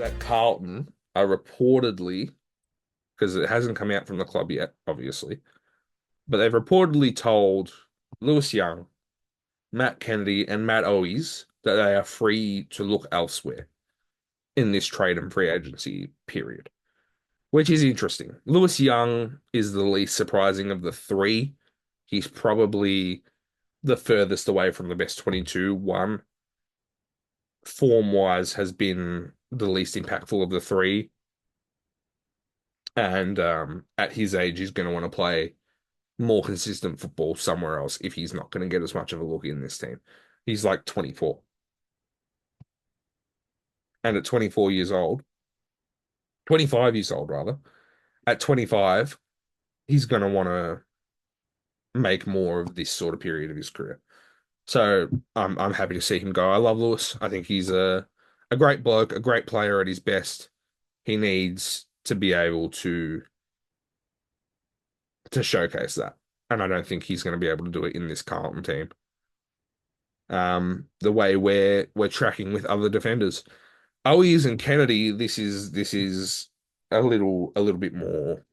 that Carlton are reportedly, because it hasn't come out from the club yet, obviously, but they've reportedly told Lewis Young, Matt Kennedy, and Matt Owies that they are free to look elsewhere in this trade and free agency period, which is interesting. Lewis Young is the least surprising of the three. He's probably the furthest away from the best 22. One, form-wise, has been the least impactful of the three. And at his age, he's going to want to play more consistent football somewhere else if he's not going to get as much of a look in this team. He's like 24. And at 24 years old, 25 years old rather, at 25, he's going to want to make more of this sort of period of his career. So I'm happy to see him go. I love Lewis. I think he's a great bloke, a great player at his best. He needs to be able to showcase that. And I don't think he's going to be able to do it in this Carlton team. The way we're tracking with other defenders. Owies and Kennedy, this is a little bit more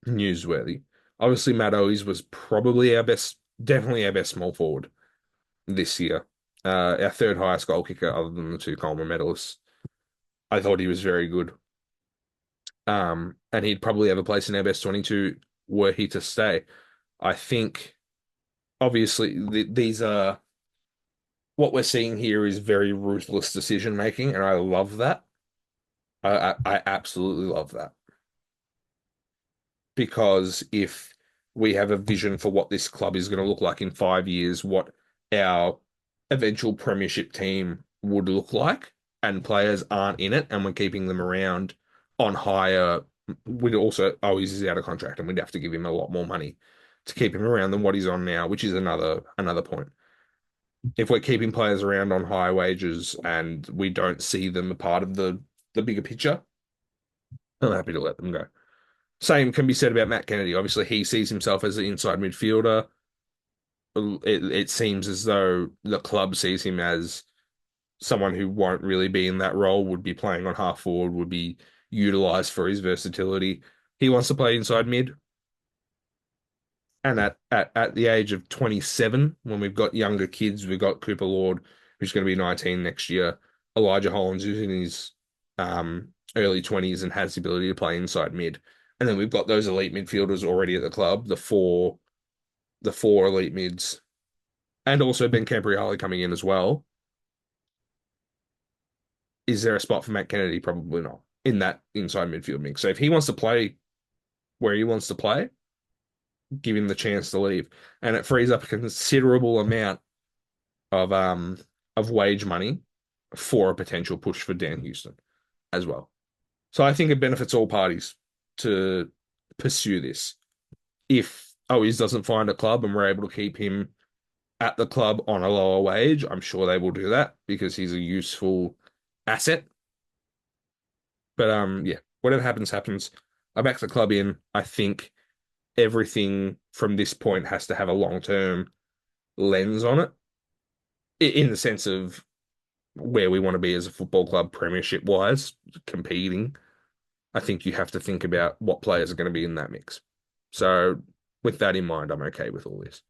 newsworthy. Obviously, Matt Owies was probably our best, definitely our best small forward this year. Our third highest goal kicker, other than the two Coleman medalists. I thought he was very good. And he'd probably have a place in our best 22 were he to stay. I think, obviously, these are what we're seeing here is very ruthless decision making, and I love that. I absolutely love that because if we have a vision for what this club is going to look like in 5 years, what our eventual premiership team would look like, and players aren't in it, and we're keeping them around on higher, we'd also always is out of contract, and we'd have to give him a lot more money to keep him around than what he's on now, which is another point. If we're keeping players around on high wages and we don't see them a part of the bigger picture, I'm happy to let them go. Same can be said about Matt Kennedy. Obviously, he sees himself as an inside midfielder. It seems as though the club sees him as someone who won't really be in that role, would be playing on half forward, would be utilized for his versatility. He wants to play inside mid. And at the age of 27, when we've got younger kids, we've got Cooper Lord, who's going to be 19 next year, Elijah Hollands, who's in his early 20s and has the ability to play inside mid. And then we've got those elite midfielders already at the club, the four elite mids, and also Ben Campriale coming in as well. Is there a spot for Matt Kennedy? Probably not in that inside midfield mix. So if he wants to play where he wants to play, give him the chance to leave. And it frees up a considerable amount of wage money for a potential push for Dan Houston as well. So I think it benefits all parties to pursue this. If Owies doesn't find a club and we're able to keep him at the club on a lower wage, I'm sure they will do that because he's a useful asset. But yeah, whatever happens, happens. I back the club in. I think everything from this point has to have a long-term lens on it, in the sense of where we want to be as a football club, premiership wise, competing. I think you have to think about what players are going to be in that mix. So, with that in mind, I'm okay with all this.